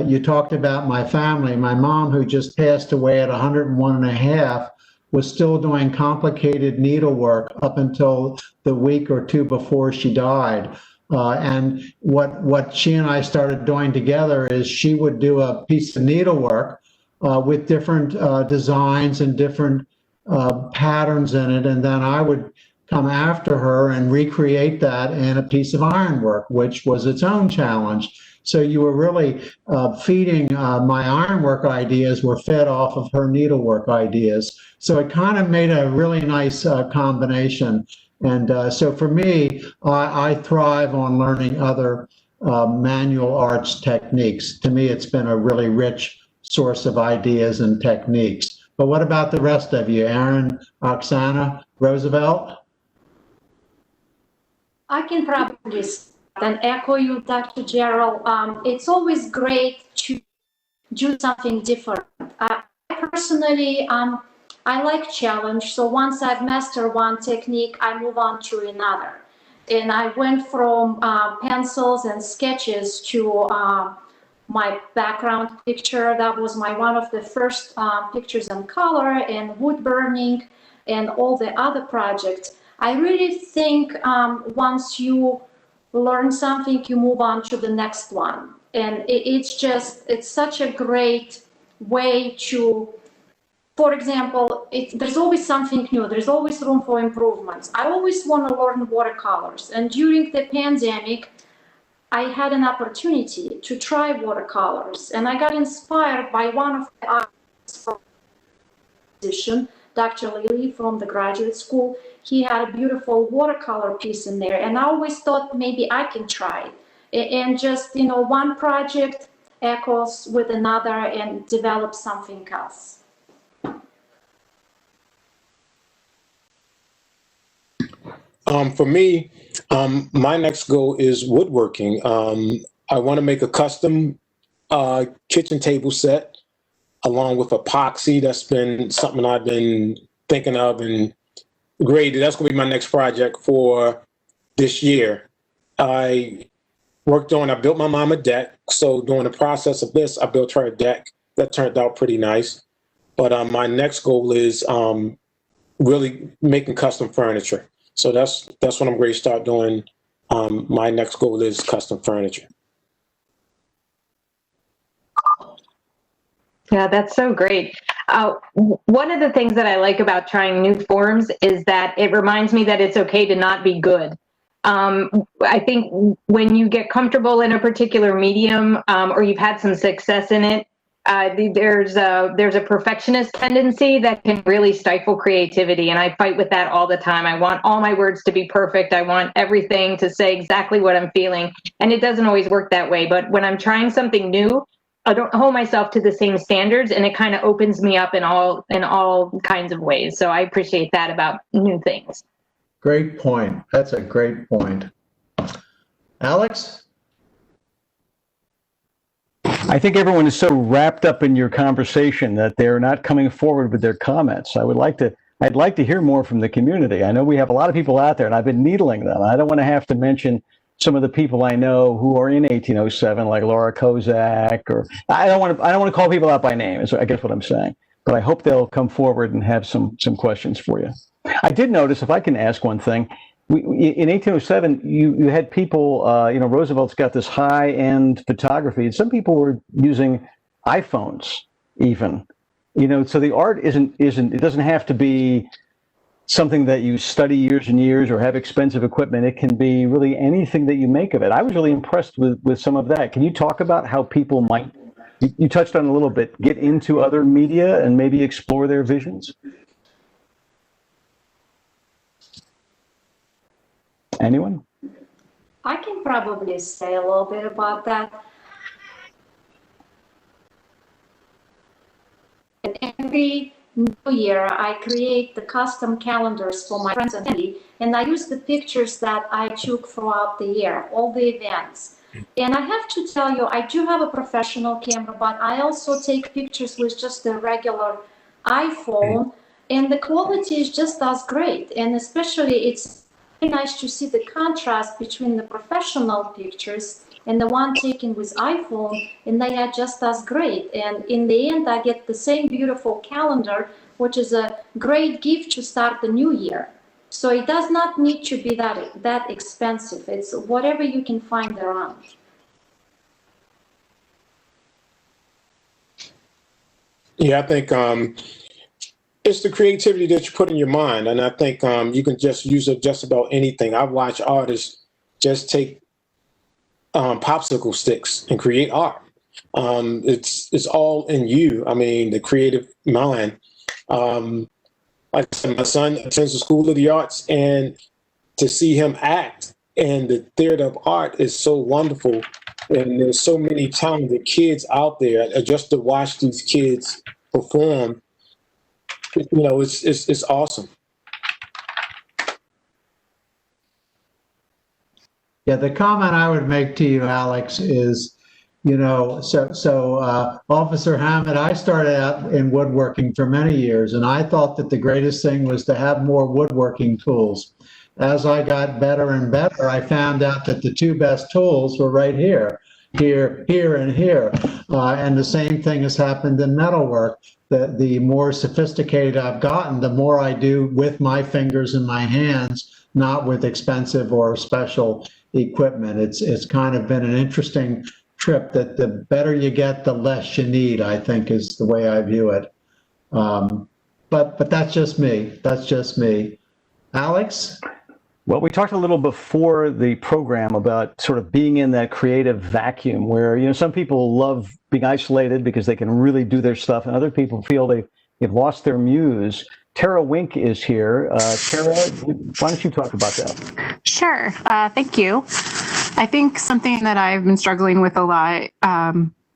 You talked about my family. My mom, who just passed away at 101 and a half, was still doing complicated needlework up until the week or two before she died. And what she and I started doing together is she would do a piece of needlework with different designs and different patterns in it, and then I would come after her and recreate that in a piece of ironwork, which was its own challenge. So you were really feeding my ironwork ideas were fed off of her needlework ideas. So it kind of made a really nice combination. And so for me, I thrive on learning other manual arts techniques. To me, it's been a really rich source of ideas and techniques. But what about the rest of you, Aaron, Oksana, Roosevelt? I can probably and echo you, Dr. Jarrell. It's always great to do something different. I personally, I like challenge. So once I've mastered one technique, I move on to another. And I went from pencils and sketches to my background picture. That was one of the first pictures in color, and wood burning and all the other projects. I really think once you learn something, you move on to the next one. And it's such a great way to, for example, there's always something new. There's always room for improvements. I always want to learn watercolors. And during the pandemic, I had an opportunity to try watercolors. And I got inspired by one of the artists from the position, Dr. Lilly from the graduate school. He had a beautiful watercolor piece in there, and I always thought maybe I can try it. And just, one project echoes with another and develop something else. For me, my next goal is woodworking. I want to make a custom kitchen table set along with epoxy. That's been something I've been thinking of and graded. That's going to be my next project for this year. I built my mom a deck. So during the process of this, I built her a deck that turned out pretty nice. But my next goal is really making custom furniture. So that's what I'm going to start doing. My next goal is custom furniture. Yeah, that's so great. One of the things that I like about trying new forms is that it reminds me that it's okay to not be good. I think when you get comfortable in a particular medium or you've had some success in it, there's a perfectionist tendency that can really stifle creativity, and I fight with that all the time. I want all my words to be perfect. I want everything to say exactly what I'm feeling, and it doesn't always work that way. But when I'm trying something new, I don't hold myself to the same standards, and it kind of opens me up in all kinds of ways. So I appreciate that about new things. Great point. That's a great point. Alex? I think everyone is so wrapped up in your conversation that they're not coming forward with their comments. I'd like to hear more from the community. I know we have a lot of people out there, and I've been needling them. I don't want to have to mention some of the people I know who are in 1807, like Laura Kozak, or I don't want to call people out by name, is I guess what I'm saying. But I hope they'll come forward and have some questions for you. I did notice, if I can ask one thing, in 1807, you had people, Roosevelt's got this high-end photography, and some people were using iPhones even, so the art it doesn't have to be something that you study years and years or have expensive equipment. It can be really anything that you make of it. I was really impressed with some of that. Can you talk about how people might, you touched on a little bit, get into other media and maybe explore their visions? Anyone? I can probably say a little bit about that. And every new year, I create the custom calendars for my friends and family, and I use the pictures that I took throughout the year, all the events. And I have to tell you, I do have a professional camera, but I also take pictures with just a regular iPhone, and the quality is just as great. And especially, it's very nice to see the contrast between the professional pictures and the one taken with iPhone, and they are just as great. And in the end, I get the same beautiful calendar, which is a great gift to start the new year. So it does not need to be that expensive. It's whatever you can find around. Yeah, I think it's the creativity that you put in your mind, and I think you can just use it just about anything. I watch artists just take popsicle sticks and create art. It's all in you. I mean, the creative mind. Like I said, my son attends the School of the Arts, and to see him act and the theater of art is so wonderful. And there's so many talented kids out there. Just to watch these kids perform, it's awesome. Yeah, the comment I would make to you, Alex, is, Officer Hammond, I started out in woodworking for many years, and I thought that the greatest thing was to have more woodworking tools. As I got better and better, I found out that the two best tools were right here, and here. And the same thing has happened in metalwork. The more sophisticated I've gotten, the more I do with my fingers and my hands, not with expensive or special equipment. It's kind of been an interesting trip that the better you get, the less you need, I think, is the way I view it. But that's just me. That's just me. Alex? Well, we talked a little before the program about sort of being in that creative vacuum where, some people love being isolated because they can really do their stuff, and other people feel they've lost their muse. Tara Wink is here. Tara, why don't you talk about that? Sure. Thank you. I think something that I've been struggling with a lot,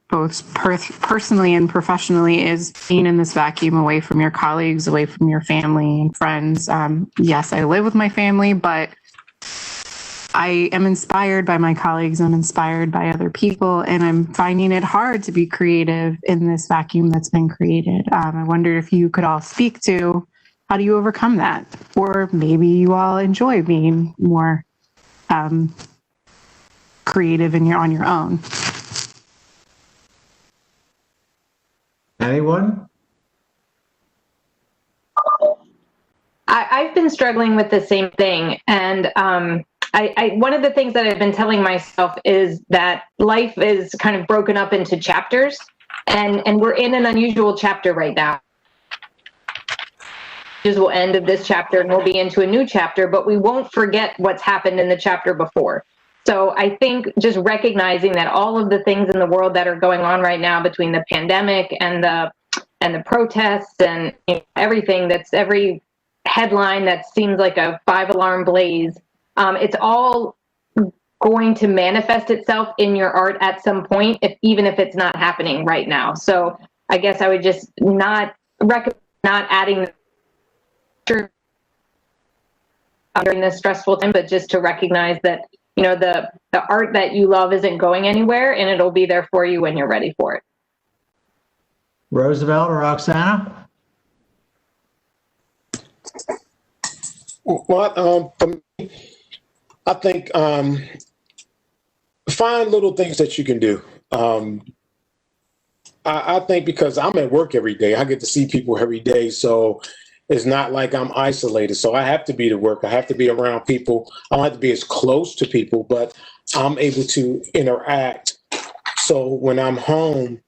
both personally and professionally, is being in this vacuum away from your colleagues, away from your family and friends. Yes, I live with my family, but I am inspired by my colleagues. I'm inspired by other people, and I'm finding it hard to be creative in this vacuum that's been created. I wonder if you could all speak to how do you overcome that? Or maybe you all enjoy being more creative and you're on your own. Anyone? I've been struggling with the same thing. And one of the things that I've been telling myself is that life is kind of broken up into chapters, and we're in an unusual chapter right now. Will end of this chapter and we'll be into a new chapter, but we won't forget what's happened in the chapter before. So I think just recognizing that all of the things in the world that are going on right now, between the pandemic and the protests and everything, that's every headline that seems like a 5-alarm blaze, it's all going to manifest itself in your art at some point, even if it's not happening right now. So I guess I would just not recommend not adding during this stressful time, but just to recognize that the art that you love isn't going anywhere, and it'll be there for you when you're ready for it. Roosevelt or Oksana? Well, for me, I think find little things that you can do. I think because I'm at work every day, I get to see people every day, so it's not like I'm isolated. So I have to be to work. I have to be around people. I don't have to be as close to people, but I'm able to interact. So when I'm home,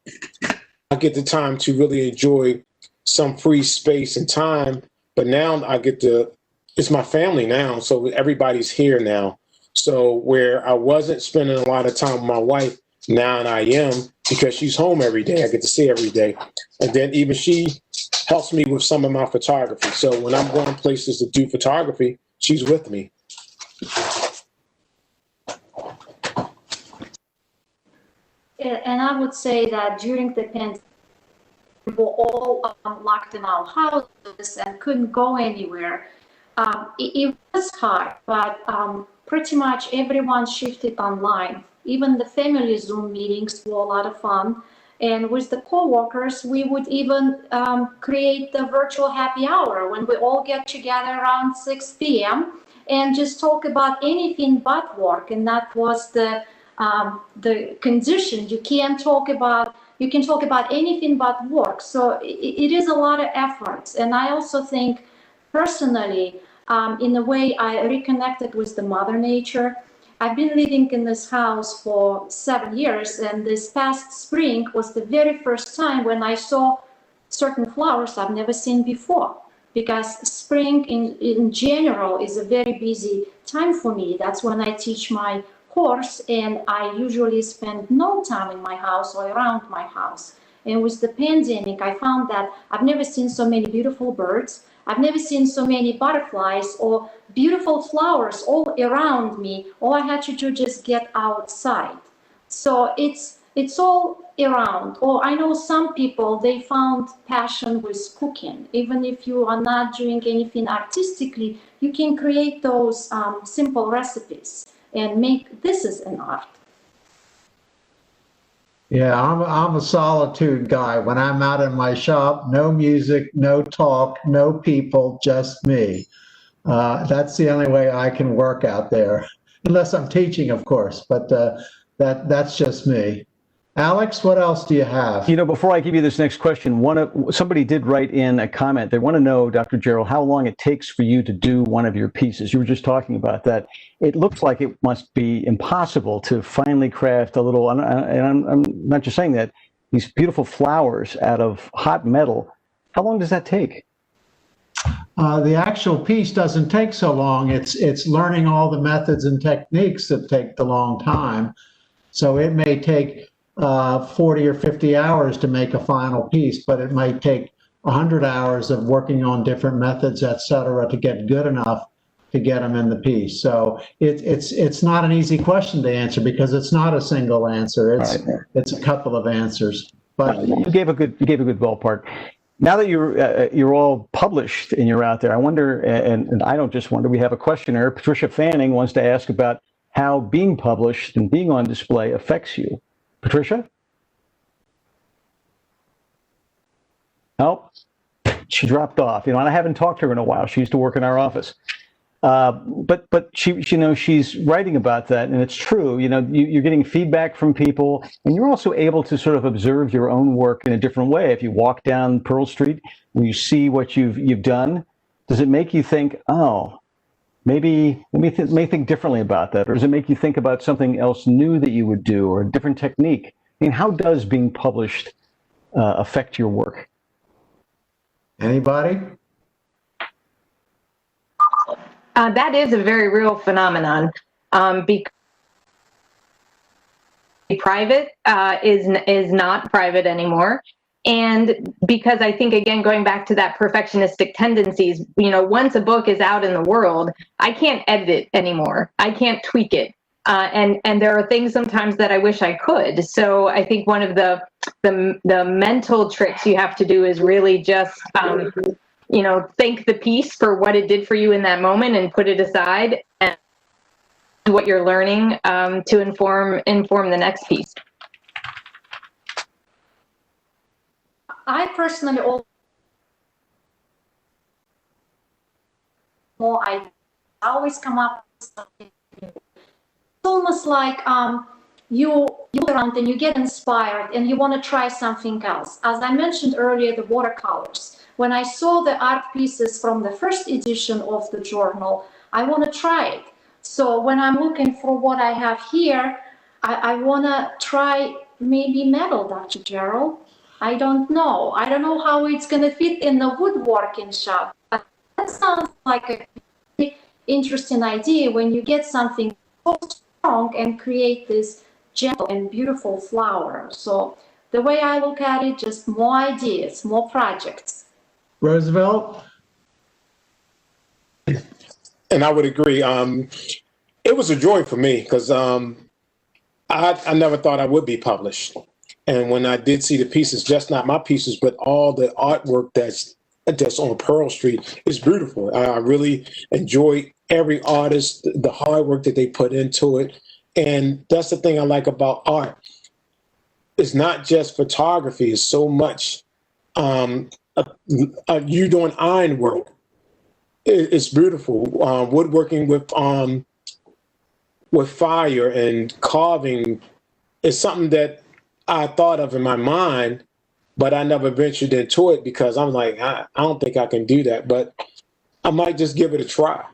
I get the time to really enjoy some free space and time. But now it's my family now. So everybody's here now. So where I wasn't spending a lot of time with my wife, now I am, because she's home every day. I get to see her every day. And then even she helps me with some of my photography. So when I'm going places to do photography, she's with me. And I would say that during the pandemic, we were all locked in our houses and couldn't go anywhere. It was hard, but pretty much everyone shifted online. Even the family Zoom meetings were a lot of fun. And with the coworkers, we would even create the virtual happy hour when we all get together around 6 p.m. and just talk about anything but work. And that was the condition. You can talk about anything but work. So it is a lot of efforts. And I also think personally, in a way, I reconnected with the Mother Nature. I've been living in this house for 7 years, and this past spring was the very first time when I saw certain flowers I've never seen before. Because spring in general is a very busy time for me. That's when I teach my course, and I usually spend no time in my house or around my house. And with the pandemic, I found that I've never seen so many beautiful birds. I've never seen so many butterflies or beautiful flowers all around me. All I had to do just get outside. So it's all around. Or I know some people, they found passion with cooking. Even if you are not doing anything artistically, you can create those simple recipes and make this is an art. Yeah, I'm a solitude guy. When I'm out in my shop, no music, no talk, no people, just me. That's the only way I can work out there, unless I'm teaching, of course. But that's just me. Alex, what else do you have? You know, before I give you this next question, somebody did write in a comment. They want to know, Dr. Jarrell, how long it takes for you to do one of your pieces. You were just talking about that. It looks like it must be impossible to finally craft a little, and I'm not just saying that, these beautiful flowers out of hot metal. How long does that take? The actual piece doesn't take so long. It's learning all the methods and techniques that take the long time. So it may take 40 or 50 hours to make a final piece, but it might take 100 hours of working on different methods, et cetera, to get good enough to get them in the piece. So it's not an easy question to answer because it's not a single answer. It's a couple of answers. But you gave a good ballpark. Now that you're all published and you're out there, I wonder, and I don't just wonder, we have a questioner. Patricia Fanning wants to ask about how being published and being on display affects you. Patricia? Oh, she dropped off. You know, and I haven't talked to her in a while. She used to work in our office. But she, you know, she's writing about that, and it's true. You know, you're getting feedback from people, and you're also able to sort of observe your own work in a different way. If you walk down Pearl Street and you see what you've done, does it make you think, oh, maybe may think differently about that, or does it make you think about something else new that you would do, or a different technique? I mean, how does being published affect your work? Anybody? That is a very real phenomenon. Because private is not private anymore. And because I think, again, going back to that perfectionistic tendencies, you know, once a book is out in the world, I can't edit it anymore. I can't tweak it. And there are things sometimes that I wish I could. So I think one of the mental tricks you have to do is really just, you know, thank the piece for what it did for you in that moment and put it aside, and what you're learning to inform the next piece. I personally I always come up with something new. It's almost like you look around and you get inspired and you want to try something else. As I mentioned earlier, the watercolors. When I saw the art pieces from the first edition of the journal, I want to try it. So when I'm looking for what I have here, I want to try maybe metal, Dr. Jarrell. I don't know. I don't know how it's going to fit in the woodworking shop. But that sounds like a really interesting idea when you get something so strong and create this gentle and beautiful flower. So the way I look at it, just more ideas, more projects. Roosevelt? And I would agree. It was a joy for me because I never thought I would be published. And when I did see the pieces, just not my pieces, but all the artwork that's on Pearl Street, is beautiful. I really enjoy every artist, the hard work that they put into it. And that's the thing I like about art. It's not just photography, it's so much you doing ironwork. It's beautiful. Woodworking with fire and carving is something that I thought of in my mind, but I never ventured into it because I'm like, I don't think I can do that, but I might just give it a try.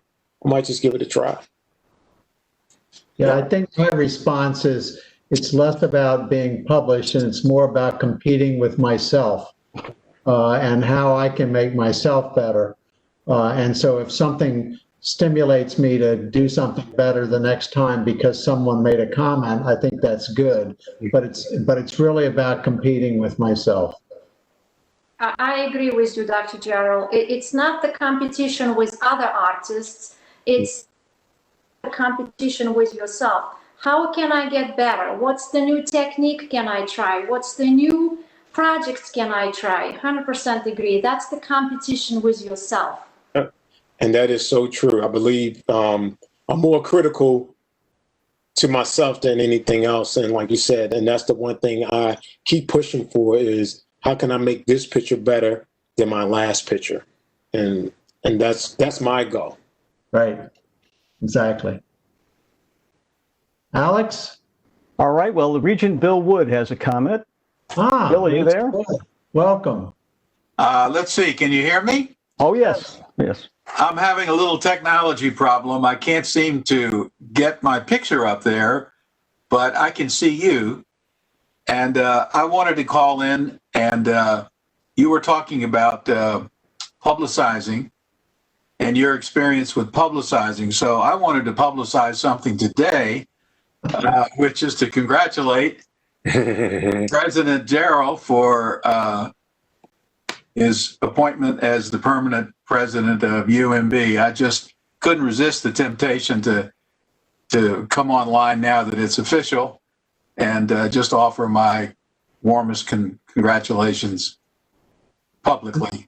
Yeah, I think my response is it's less about being published and it's more about competing with myself. and how I can make myself better. And so if something stimulates me to do something better the next time because someone made a comment, I think that's good. But it's really about competing with myself. I agree with you, Dr. Jarrell. It's not the competition with other artists. It's the competition with yourself. How can I get better? What's the new technique can I try? What's the new projects can I try? 100% agree. That's the competition with yourself. And that is so true. I believe I'm more critical to myself than anything else. And like you said, and that's the one thing I keep pushing for is how can I make this picture better than my last picture? And that's my goal. Right. Exactly. Alex? All right. Well, the Regent Bill Wood has a comment. Bill, are you there? Good. Welcome. Let's see. Can you hear me? Oh, yes. Yes. I'm having a little technology problem. I can't seem to get my picture up there, but I can see you. And I wanted to call in, and you were talking about publicizing and your experience with publicizing. So I wanted to publicize something today, which is to congratulate President Jarrell for his appointment as the permanent president of UMB. I just couldn't resist the temptation to come online now that it's official and just offer my warmest congratulations publicly.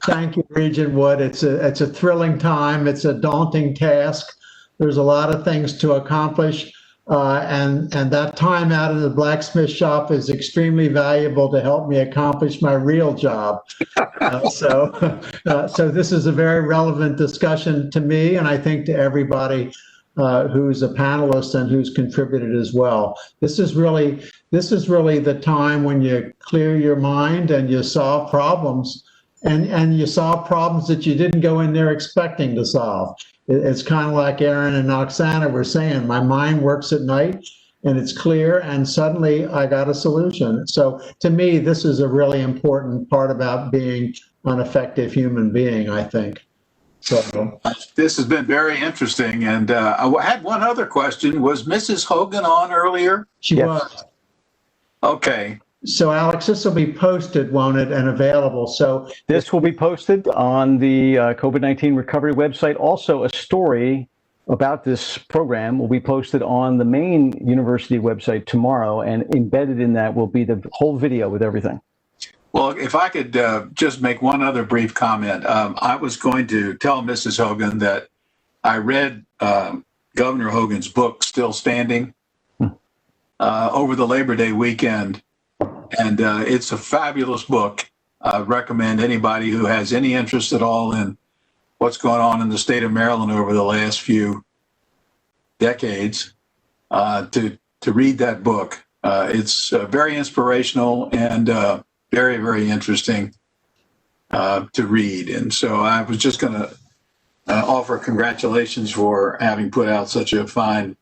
Thank you, Regent Wood. It's a thrilling time. It's a daunting task. There's a lot of things to accomplish. And that time out of the blacksmith shop is extremely valuable to help me accomplish my real job. So this is a very relevant discussion to me, and I think to everybody who's a panelist and who's contributed as well. This is really the time when you clear your mind and you solve problems, and you solve problems that you didn't go in there expecting to solve. It's kind of like Aaron and Oksana were saying, my mind works at night and it's clear, and suddenly I got a solution. So to me, this is a really important part about being an effective human being, I think. So this has been very interesting. And I had one other question. Was Mrs. Hogan on earlier? She was. Okay. So Alex, this will be posted, won't it, and available. So this will be posted on the COVID-19 recovery website. Also, a story about this program will be posted on the main university website tomorrow, and embedded in that will be the whole video with everything. Well, if I could just make one other brief comment. I was going to tell Mrs. Hogan that I read Governor Hogan's book, Still Standing, over the Labor Day weekend. And it's a fabulous book. I recommend anybody who has any interest at all in what's going on in the state of Maryland over the last few decades to read that book. It's very inspirational and very, very interesting to read. And so I was just going to offer congratulations for having put out such a fine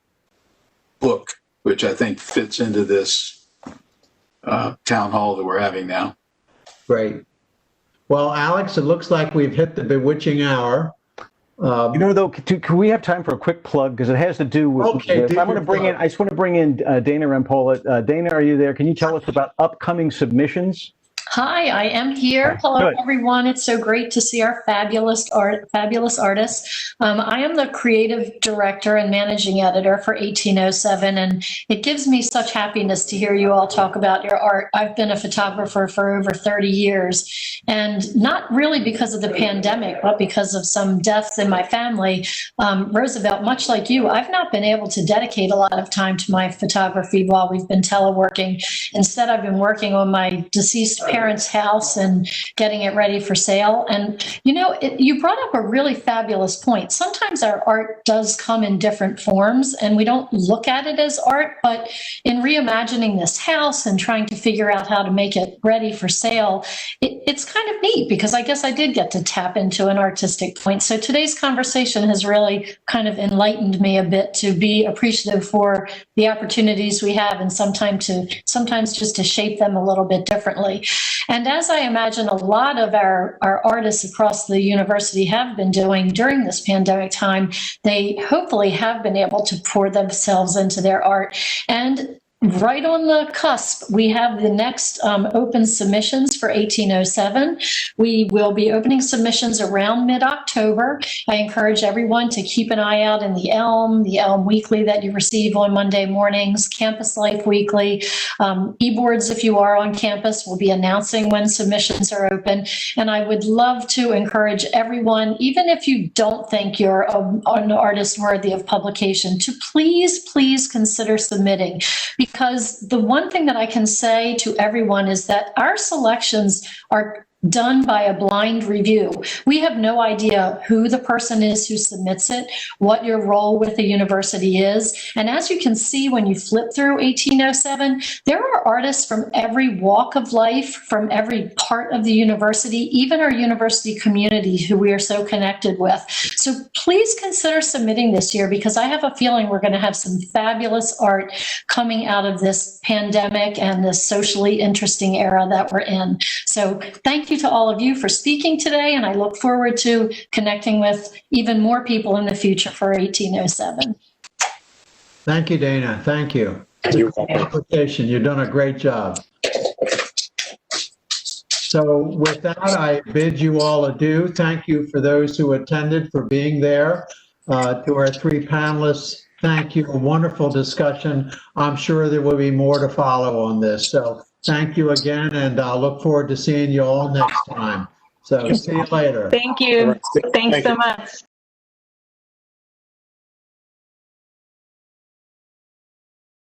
book, which I think fits into this town hall that we're having now. Great. Well, Alex, it looks like we've hit the bewitching hour. Though, can we have time for a quick plug? Because it has to do with. Okay. I just want to bring in Dana Rampola. Dana, are you there? Can you tell us about upcoming submissions? Hi, I am here. Hello, Good. everyone. It's so great to see our fabulous artists. I am the creative director and managing editor for 1807, and it gives me such happiness to hear you all talk about your art. I've been a photographer for over 30 years, and not really because of the pandemic, but because of some deaths in my family. Roosevelt, much like you, I've not been able to dedicate a lot of time to my photography while we've been teleworking. Instead, I've been working on my deceased parents' house and getting it ready for sale. And you brought up a really fabulous point. Sometimes our art does come in different forms and we don't look at it as art, but in reimagining this house and trying to figure out how to make it ready for sale, it's kind of neat because I guess I did get to tap into an artistic point. So today's conversation has really kind of enlightened me a bit to be appreciative for the opportunities we have and sometimes just to shape them a little bit differently. And as I imagine a lot of our artists across the university have been doing during this pandemic time, they hopefully have been able to pour themselves into their art. And right on the cusp, we have the next open submissions for 1807. We will be opening submissions around mid-October. I encourage everyone to keep an eye out in the Elm Weekly that you receive on Monday mornings, Campus Life Weekly, eBoards if you are on campus. We'll be announcing when submissions are open. And I would love to encourage everyone, even if you don't think you're an artist worthy of publication, to please consider submitting. Because the one thing that I can say to everyone is that our selections are done by a blind review. We have no idea who the person is who submits it, what your role with the university is. And as you can see when you flip through 1807, there are artists from every walk of life, from every part of the university, even our university community who we are so connected with. So please consider submitting this year, because I have a feeling we're going to have some fabulous art coming out of this pandemic and this socially interesting era that we're in. So thank you to all of you for speaking today, and I look forward to connecting with even more people in the future for 1807. Thank you, Dana. Thank you. You've done a great job. So with that, I bid you all adieu. Thank you for those who attended, for being there. To our three panelists, thank you. A wonderful discussion. I'm sure there will be more to follow on this. So thank you again, and I'll look forward to seeing you all next time. So see you later. Thank you. Thanks so much.